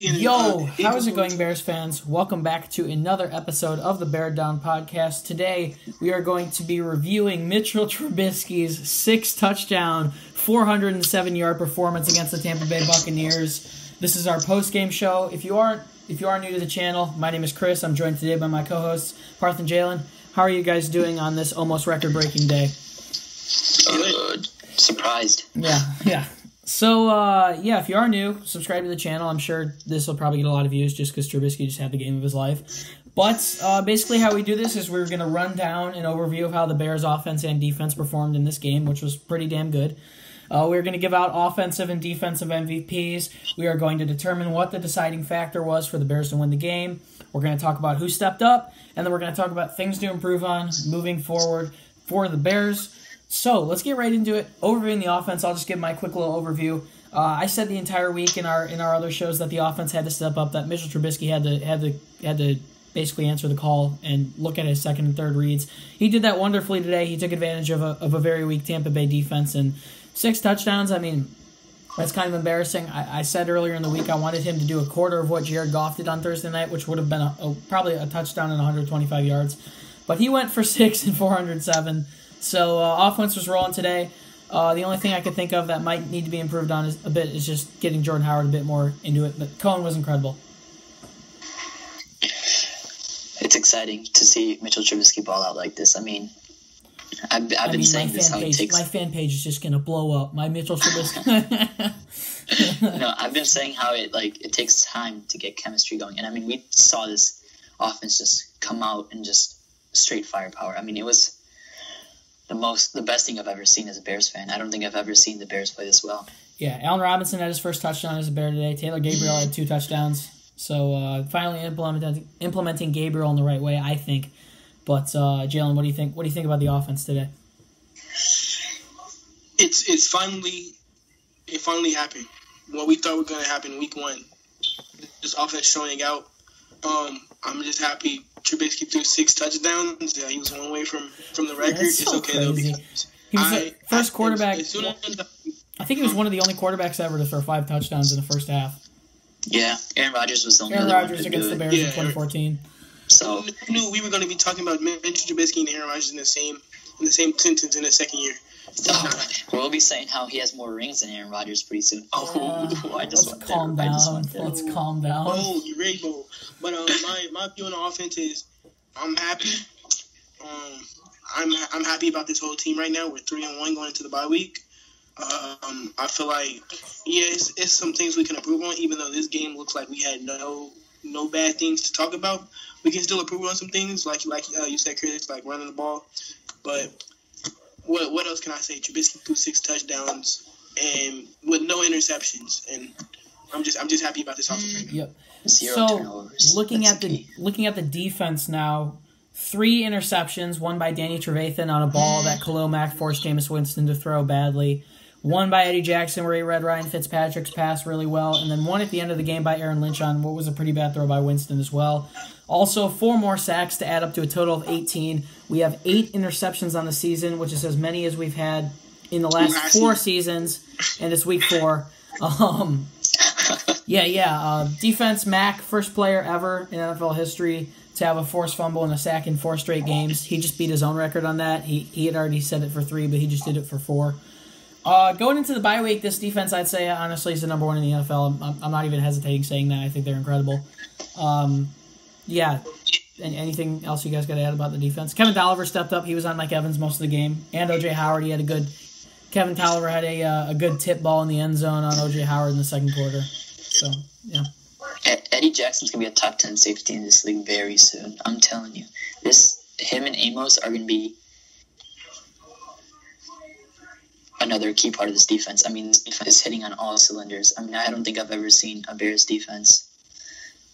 Yo, how's it going, Bears fans? Welcome back to another episode of the Bear Down Podcast. Today, we are going to be reviewing Mitchell Trubisky's 6-touchdown, 407-yard performance against the Tampa Bay Buccaneers. This is our post-game show. If you are new to the channel, my name is Chris. I'm joined today by my co-hosts, Parth and Jaylen. How are you guys doing on this almost record-breaking day? Good. Surprised. Yeah. So, if you are new, subscribe to the channel. I'm sure this will probably get a lot of views just because Trubisky just had the game of his life. But basically how we do this is we're going to run down an overview of how the Bears' offense and defense performed in this game, which was pretty damn good. We're going to give out offensive and defensive MVPs. We are going to determine what the deciding factor was for the Bears to win the game. We're going to talk about who stepped up, and then we're going to talk about things to improve on moving forward for the Bears. So, let's get right into it. Overviewing the offense, I'll just give my quick little overview. I said the entire week in our other shows that the offense had to step up, that Mitchell Trubisky had to basically answer the call and look at his second and third reads. He did that wonderfully today. He took advantage of a very weak Tampa Bay defense, and 6 touchdowns, I mean, that's kind of embarrassing. I said earlier in the week I wanted him to do a quarter of what Jared Goff did on Thursday night, which would have been probably a touchdown and 125 yards. But he went for 6 and 407. So offense was rolling today. The only thing I could think of that might need to be improved on is just getting Jordan Howard a bit more into it. But Cohen was incredible. It's exciting to see Mitchell Trubisky ball out like this. I mean, I've been saying this how it takes. My fan page is just gonna blow up. My Mitchell Trubisky. No, I've been saying how it takes time to get chemistry going, and I mean we saw this offense just come out and just straight firepower. I mean it was the best thing I've ever seen as a Bears fan. I don't think I've ever seen the Bears play this well. Yeah, Allen Robinson had his first touchdown as a Bear today. Taylor Gabriel had 2 touchdowns. So finally implementing Gabriel in the right way, I think. But Jaylen, what do you think? What do you think about the offense today? It finally happened. What we thought was going to happen week 1. This offense showing out. I'm just happy Trubisky threw 6 touchdowns. Yeah, he was one away from the record. It's so okay crazy. though because he was the first quarterback. I think he was one of the only quarterbacks ever to throw 5 touchdowns in the first half. Yeah, Aaron Rodgers was the only Aaron one Rodgers to against do the it. Bears in 2014. So who knew we were going to be talking about Mitchell Trubisky and Aaron Rodgers in the same sentence in the second year? We'll be saying how he has more rings than Aaron Rodgers pretty soon. Let's calm down. Oh, you're rainbow. But my view on the offense is I'm happy. I'm happy about this whole team right now. We're 3-1 going into the bye week. I feel like it's some things we can improve on. Even though this game looks like we had no bad things to talk about, we can still improve on some things. Like you said, Chris, like running the ball. But what else can I say? Trubisky threw 6 touchdowns and with no interceptions, and I'm just happy about this offense right now. Yep. 0 turnovers. Looking at the defense now, 3 interceptions, one by Danny Trevathan on a ball that Khalil Mack forced Jameis Winston to throw badly. One by Eddie Jackson where he read Ryan Fitzpatrick's pass really well, and then one at the end of the game by Aaron Lynch on what was a pretty bad throw by Winston as well. Also, 4 more sacks to add up to a total of 18. We have 8 interceptions on the season, which is as many as we've had in the last 4 seasons, and it's week 4. Defense, Mack, first player ever in NFL history to have a forced fumble and a sack in 4 straight games. He just beat his own record on that. He had already said it for 3, but he just did it for 4. Going into the bye week, this defense, I'd say, honestly, is the number 1 in the NFL. I'm not even hesitating saying that. I think they're incredible. Anything else you guys got to add about the defense? Kevin Tolliver stepped up. He was on Mike Evans most of the game. And O.J. Howard, Kevin Tolliver had a good tip ball in the end zone on O.J. Howard in the second quarter. So, yeah. Eddie Jackson's going to be a top 10 safety in this league very soon. I'm telling you. Him and Amos are going to be another key part of this defense. I mean, this defense is hitting on all cylinders. I mean, I don't think I've ever seen a Bears defense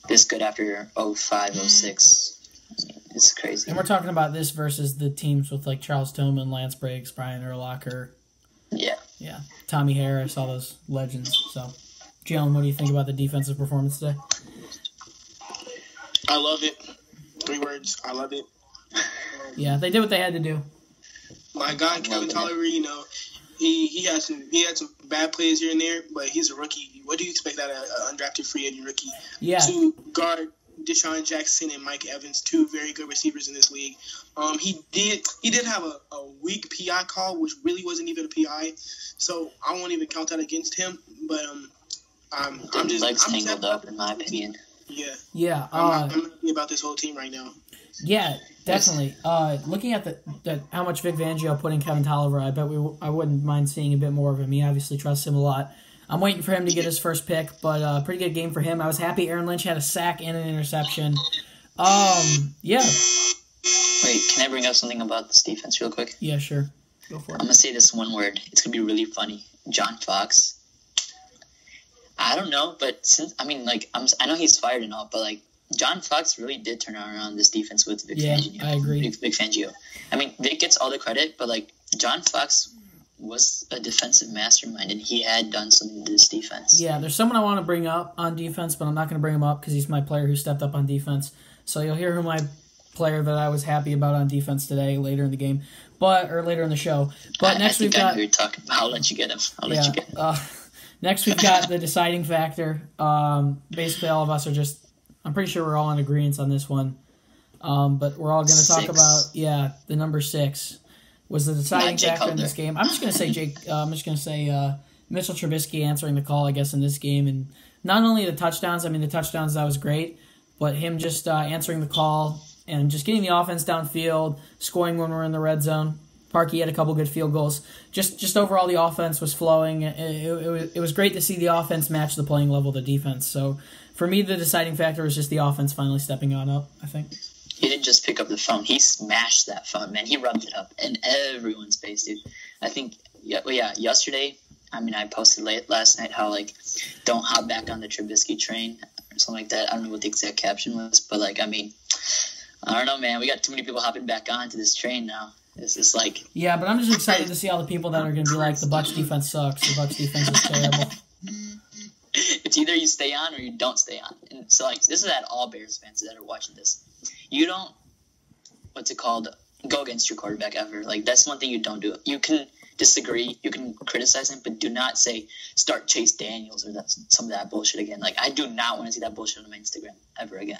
this good after 05, 06. I mean, it's crazy. And we're talking about this versus the teams with, like, Charles Tillman, Lance Briggs, Brian Urlacher. Yeah. Tommy Harris, all those legends. So, Jaylen, what do you think about the defensive performance today? I love it. 3 words. I love it. Yeah, they did what they had to do. My guy, Kevin Tolliver, He had some bad plays here and there, but he's a rookie. What do you expect out of an undrafted free agent rookie? Yeah. To guard Deshaun Jackson and Mike Evans, two very good receivers in this league. He did have a weak PI call, which really wasn't even a PI, so I won't even count that against him. But I'm legs tangled up, in my opinion. Yeah. Yeah. I'm happy about this whole team right now. Yeah, definitely. Looking at how much Vic Fangio put in Kevin Tolliver, I bet I wouldn't mind seeing a bit more of him. He obviously trusts him a lot. I'm waiting for him to get his first pick, but pretty good game for him. I was happy Aaron Lynch had a sack and an interception. Yeah. Wait, can I bring up something about this defense real quick? Yeah, sure. Go for it. I'm gonna say this one word. It's gonna be really funny. John Fox. I don't know, but I know he's fired and all, but John Fox really did turn around this defense with Vic Fangio. Yeah, I agree. Vic Fangio. I mean, Vic gets all the credit, but John Fox was a defensive mastermind, and he had done something to this defense. Yeah, there's someone I want to bring up on defense, but I'm not going to bring him up because he's my player who stepped up on defense. So you'll hear who my player that I was happy about on defense today later in the game, or later in the show. But next we've got. I'll let you get him. I'll let you get him. Next we've got the deciding factor. Basically, all of us are just. I'm pretty sure we're all in agreement on this one. But we're all going to talk about the number 6 was the deciding factor in this game. I'm just going to say Mitchell Trubisky answering the call, I guess, in this game, and not only the touchdowns. I mean, the touchdowns that was great, but him just answering the call and just getting the offense downfield, scoring when we're in the red zone. Parkey had a couple good field goals. Just overall, the offense was flowing. It was great to see the offense match the playing level of the defense. So for me, the deciding factor was just the offense finally stepping on up, I think. He didn't just pick up the phone. He smashed that phone, man. He rubbed it up in everyone's face, dude. I think, yesterday, I posted late last night how, don't hop back on the Trubisky train or something like that. I don't know what the exact caption was, but, I don't know, man. We got too many people hopping back onto this train now. It's just Yeah, but I'm just excited to see all the people that are going to be like, the Bucs defense sucks. The Bucs defense is terrible. It's either you stay on or you don't stay on. And so, this is at all Bears fans that are watching this. You don't, go against your quarterback ever. That's one thing you don't do. You can disagree, you can criticize him, but do not say, start Chase Daniels or some of that bullshit again. I do not want to see that bullshit on my Instagram ever again.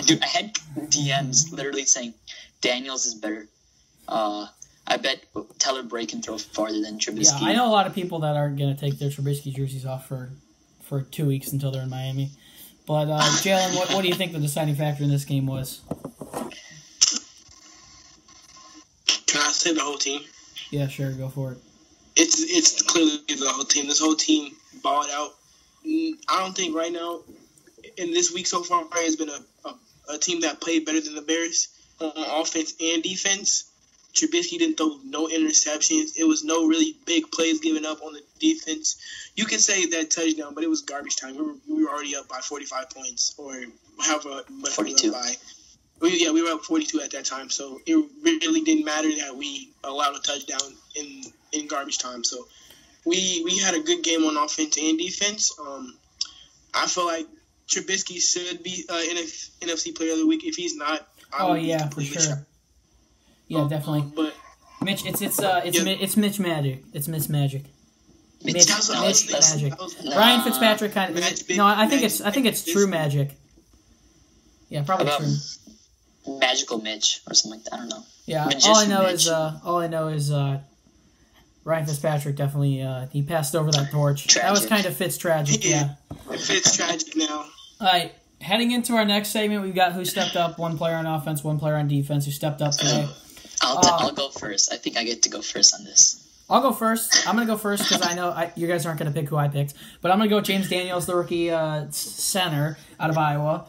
Dude, I had DMs literally saying, Daniels is better. I bet Teller Bray can throw farther than Trubisky. Yeah, I know a lot of people that aren't going to take their Trubisky jerseys off for 2 weeks until they're in Miami. But, Jaylen, what do you think the deciding factor in this game was? Can I say the whole team? Yeah, sure, go for it. It's clearly the whole team. This whole team balled out. I don't think right now, in this week so far, has been a team that played better than the Bears on offense and defense. Trubisky didn't throw no interceptions. It was no really big plays given up on the defense. You can say that touchdown, but it was garbage time. We were already up by 45 points or however much 42. we were up by. We were up 42 at that time, so it really didn't matter that we allowed a touchdown in garbage time. So we had a good game on offense and defense. I feel like Trubisky should be NFC Player of the Week. If he's not, for sure. Yeah, definitely. But Mitch, it's Mitch Magic. It's Mitch Magic. Mitch Magic. Ryan Fitzpatrick kind of. I think it's True Magic. Yeah, probably true. Magical Mitch or something like that. I don't know. Yeah, Magician all I know is Ryan Fitzpatrick definitely he passed over that torch. Tragic. That was kind of Fitz tragic. Yeah. Fitz tragic now. All right. Heading into our next segment, we've got who stepped up. One player on offense, one player on defense who stepped up today. I'll go first. I think I get to go first on this. I'll go first. I'm going to go first because I know you guys aren't going to pick who I picked. But I'm going to go with James Daniels, the rookie center out of Iowa.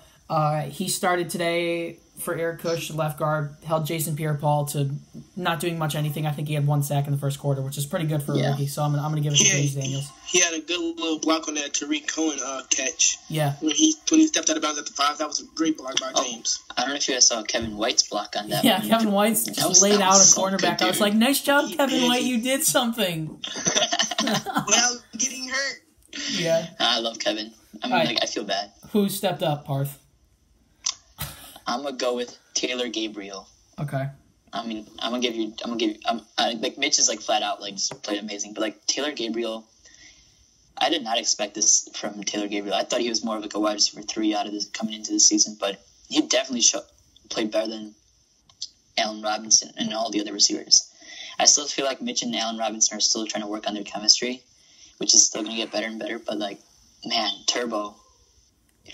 He started today for Eric Kush, left guard, held Jason Pierre-Paul to not doing much anything. I think he had 1 sack in the first quarter, which is pretty good for a rookie. So I'm going to give it to James Daniels. He had a good little block on that Tariq Cohen catch. Yeah. When he stepped out of bounds at the 5, that was a great block by James. I don't know if you guys saw Kevin White's block on that. Yeah, Kevin White's just laid out a cornerback. So I was like, nice job, Kevin White. You did something. Without getting hurt. Yeah. I love Kevin. I feel bad. Who stepped up, Parth? I'm going to go with Taylor Gabriel. Okay. I mean, like Mitch is like flat out like just played amazing, but like Taylor Gabriel, I did not expect this from Taylor Gabriel. I thought he was more of like a wide receiver 3 out of this coming into the season, but he definitely played better than Allen Robinson and all the other receivers. I still feel like Mitch and Allen Robinson are still trying to work on their chemistry, which is still going to get better and better. But like, man, Turbo,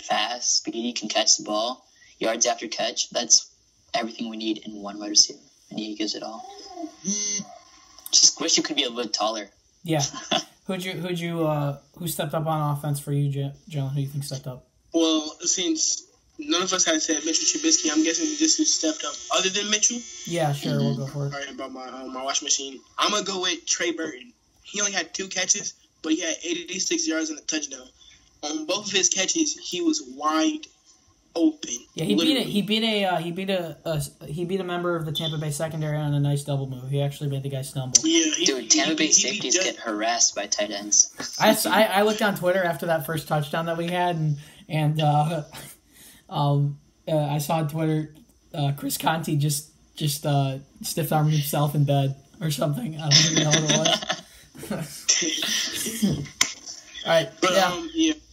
fast, speedy, can catch the ball, yards after catch. That's everything we need in one wide receiver, and he gives it all. Just wish you could be a little taller. Yeah. Who stepped up on offense for you, Jaylen? Who do you think stepped up? Well, since none of us had said Mitchell Trubisky, I'm guessing this who stepped up. Other than Mitchell? Yeah, sure, we'll go for it. All right, about my washing machine. I'm going to go with Trey Burton. He only had 2 catches, but he had 86 yards and a touchdown. On both of his catches, he was wide open. Yeah, he beat a member of the Tampa Bay secondary on a nice double move. He actually made the guy stumble. Yeah, dude, Tampa Bay safeties get harassed by tight ends. I looked on Twitter after that first touchdown that we had, and I saw on Twitter Chris Conti just stiff armed himself in bed or something. I don't even know what it was. All right, but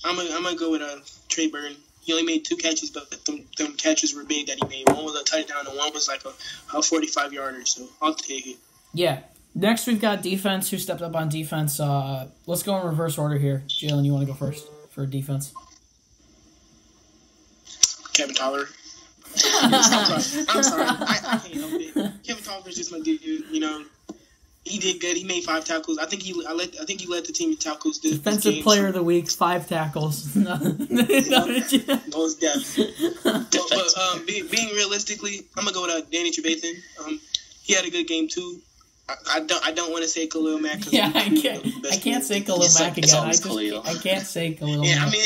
I'm gonna go with Trey Burton. He only made 2 catches, but them catches were big that he made. One was a touchdown, and one was like a 45-yarder. So I'll take it. Yeah. Next, we've got defense. Who stepped up on defense? Let's go in reverse order here. Jaylen, you want to go first for defense? Kevin Tolliver. I'm sorry. I can't help it. Kevin Tolliver's just my dude. You know, he did good. He made 5 tackles. I think he led the team in tackles. Defensive player of the week, 5 tackles. Most definitely. But being realistically, I'm gonna go with Danny Trevathan. He had a good game too. I don't want to say Khalil Mack. Yeah, I can't say Khalil Mack again. I can't say Khalil Mack. I mean,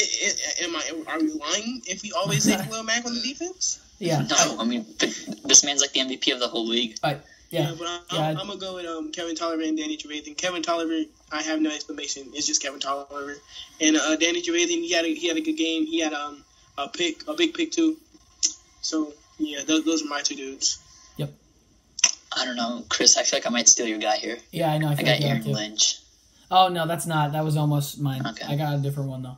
are we lying if we always say Khalil Mack on the defense? Yeah. No, I mean, this man's like the MVP of the whole league. Yeah, but I'm going to go with Kevin Tolliver and Danny Trevathan. Kevin Tolliver, I have no explanation. It's just Kevin Tolliver. And Danny Trevathan, he had a good game. He had a big pick too. So, yeah, those are my 2 dudes. Yep. I don't know, Chris, I feel like I might steal your guy here. Yeah, I know. I got Aaron Lynch. Oh, no, that's not. That was almost mine. Okay. I got a different one, though.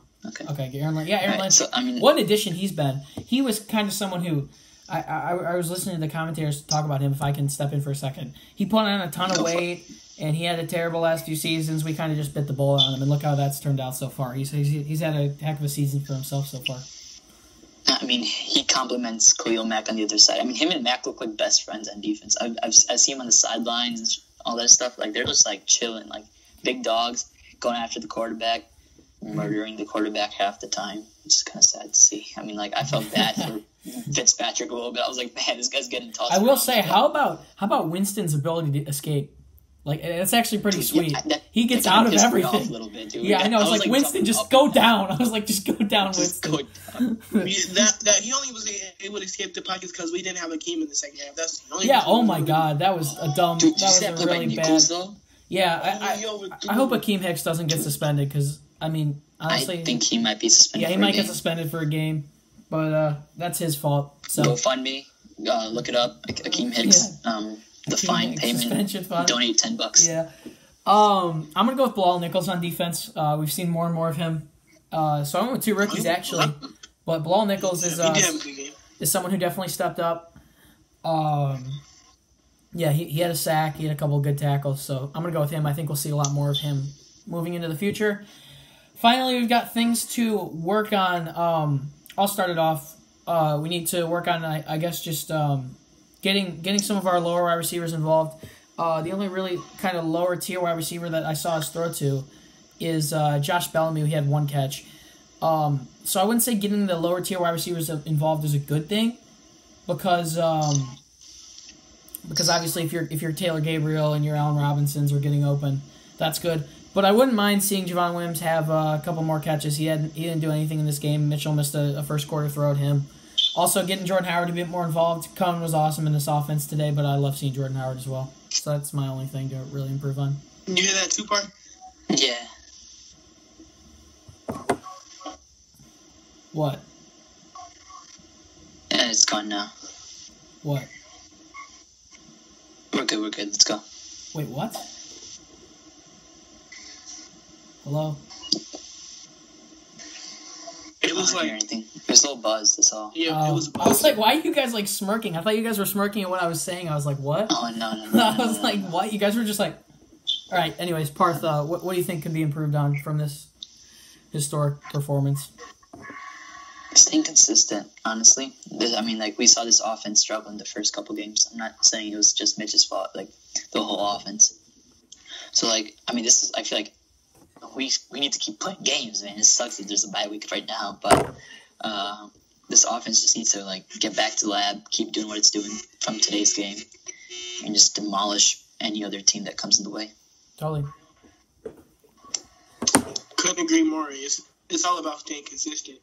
Okay, Aaron Lynch. Yeah, Aaron Lynch. So, I mean, what an addition he's been. He was kind of someone who... I was listening to the commentators talk about him, if I can step in for a second. He put on a ton of weight, and he had a terrible last few seasons. We kind of just bit the bullet on him, and look how that's turned out so far. He's had a heck of a season for himself so far. I mean, he compliments Khalil Mack on the other side. I mean, him and Mack look like best friends on defense. I see him on the sidelines and all that stuff. Like, they're just, like, chilling, like big dogs going after the quarterback, murdering the quarterback half the time. It's kind of sad to see. I mean, like, I felt bad for Fitzpatrick a little bit. I was like, man, this guy's getting tossed. I will say, how about Winston's ability to escape? Like, it's actually pretty sweet. Yeah, he gets out of everything. A little bit, dude. Yeah, I know. It's like Winston, just go down. I was like, just go down, Winston. Go down. that he only was able to escape the pockets because we didn't have Akeem in the second half. That's the only. Yeah. Oh my God, that was a dumb. Dude, that was a really bad. Though? Yeah, I hope Akeem Hicks doesn't get suspended because I mean, honestly, I think he might be suspended. Yeah, he might get suspended for a game, but that's his fault. So GoFundMe, look it up. Akeem Hicks. Yeah. The fine payment. Donate $10. Yeah. I'm gonna go with Bilal Nichols on defense. We've seen more and more of him. So I went with 2 rookies actually, but Bilal Nichols is someone who definitely stepped up. Yeah, he had a sack. He had a couple of good tackles. So I'm gonna go with him. I think we'll see a lot more of him moving into the future. Finally, we've got things to work on. I'll start it off. We need to work on, I guess, just getting some of our lower wide receivers involved. The only really kind of lower tier wide receiver that I saw us throw to is Josh Bellamy, who had 1 catch. So I wouldn't say getting the lower tier wide receivers involved is a good thing, because obviously if you're Taylor Gabriel and your Allen Robinsons are getting open, that's good. But I wouldn't mind seeing Javon Williams have a couple more catches. He didn't do anything in this game. Mitchell missed a first quarter throw at him. Also, getting Jordan Howard a bit more involved. Cohen was awesome in this offense today, but I love seeing Jordan Howard as well. So that's my only thing to really improve on. You hear that too, Parth? Yeah. What? Yeah, it's gone now. What? We're good. Let's go. Wait, what? Hello? It was I don't hear like, anything. There's a little buzz, that's all. yeah, it was a I was like, why are you guys, like, smirking? I thought you guys were smirking at what I was saying. I was like, what? Oh, no. I was like, what? You guys were just like... All right, anyways, Parth, what do you think can be improved on from this historic performance? Staying consistent, honestly. I mean, like, we saw this offense struggle in the first couple games. I'm not saying it was just Mitch's fault, like, the whole offense. So, like, I mean, I feel like we need to keep playing games, man. It sucks that there's a bye week right now, but this offense just needs to, like, get back to the lab, keep doing what it's doing from today's game, and just demolish any other team that comes in the way. Totally. couldn't agree more. It's all about staying consistent.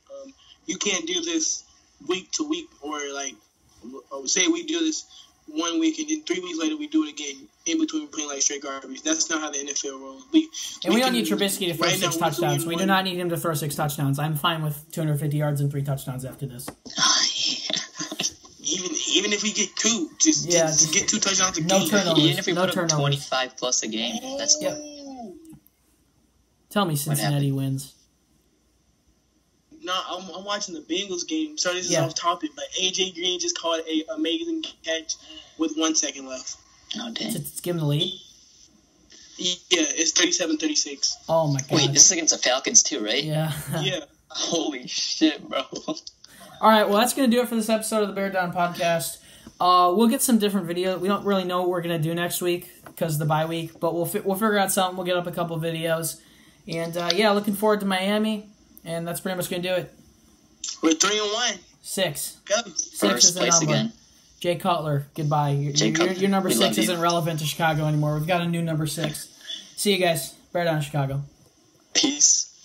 You can't do this week to week, or like, say we do this 1 week and then 3 weeks later we do it again. In between, we're playing like straight garbage. That's not how the NFL rolls. We don't need Trubisky to throw 6 touchdowns. We do not need him to throw 6 touchdowns. I'm fine with 250 yards and 3 touchdowns after this. Even if we get 2, just get 2 touchdowns a game. No turnovers. Even if we put up 25 plus a game, that's yep. Tell me Cincinnati wins. No, I'm watching the Bengals game. Sorry, this is off topic, but AJ Green just caught an amazing catch with 1 second left. Oh, damn. To give him the lead? Yeah, it's 37-36. Oh, my God. Wait, this is against the Falcons too, right? Yeah. Yeah. Holy shit, bro. All right, well, that's going to do it for this episode of the Bear Down Podcast. We'll get some different videos. We don't really know what we're going to do next week because of the bye week, but we'll figure out something. We'll get up a couple videos. And, looking forward to Miami. And that's pretty much going to do it. We're 3-1. 6. Go. 6 First is the place number. again. Jay Cutler, goodbye. Your number 6 isn't relevant to Chicago anymore. We've got a new number 6. See you guys. Bear Down, Chicago. Peace.